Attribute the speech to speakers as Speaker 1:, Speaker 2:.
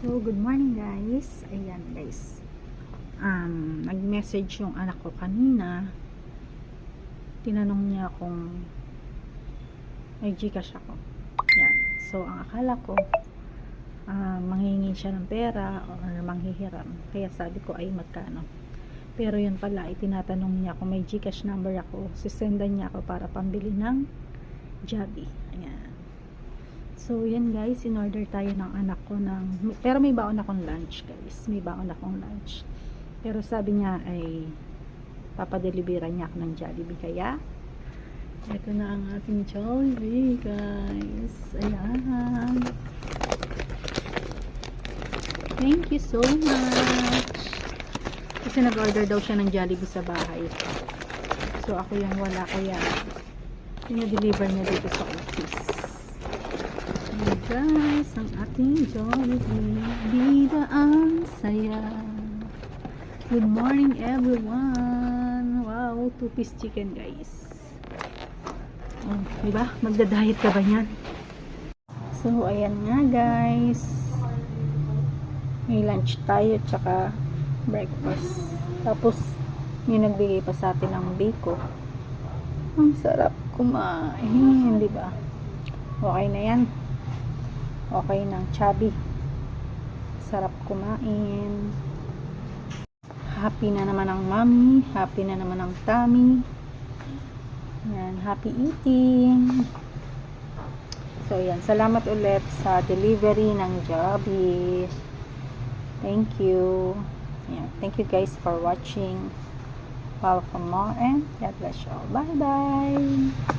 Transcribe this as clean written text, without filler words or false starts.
Speaker 1: So, good morning guys. Ayan guys. Nag-message yung anak ko kanina. Tinanong niya kung may Gcash ako. Yan. So, ang akala ko, manghihingi siya ng pera or manghihiram. Kaya sabi ko ay magkano. Pero yun pala, tinatanong niya kung may Gcash number ako. Sisendan niya ako para pambili ng Jollibee. Ayan. So, yan guys, in-order tayo ng anak ko ng, pero may baon akong lunch guys. May baon akong lunch. Pero sabi niya ay papadelibera niya ako ng Jollibee. Kaya, ito na ang ating Jollibee guys. Ayan. Thank you so much. Kasi nag-order daw siya ng Jollibee sa bahay. So, ako yung wala kaya pinadeliver niya dito sa office. Guys, ang ating Jollibee, bida ang saya. Good morning everyone. Wow, 2-piece chicken guys. Oh, diba? Magda-diet ka ba yan? So, ayan nga guys. May lunch tayo tsaka breakfast. Tapos, yung nagbigay pa sa atin ng biko. Ang sarap kumain, diba? Okay na yan. Okay ng chubby. Sarap kumain. Happy na naman ang mommy. Happy na naman ang tummy. Yan. Happy eating. So, yan. Salamat ulit sa delivery ng Jollibee. Thank you. Yan. Thank you guys for watching. Follow for more and God bless you all. Bye-bye.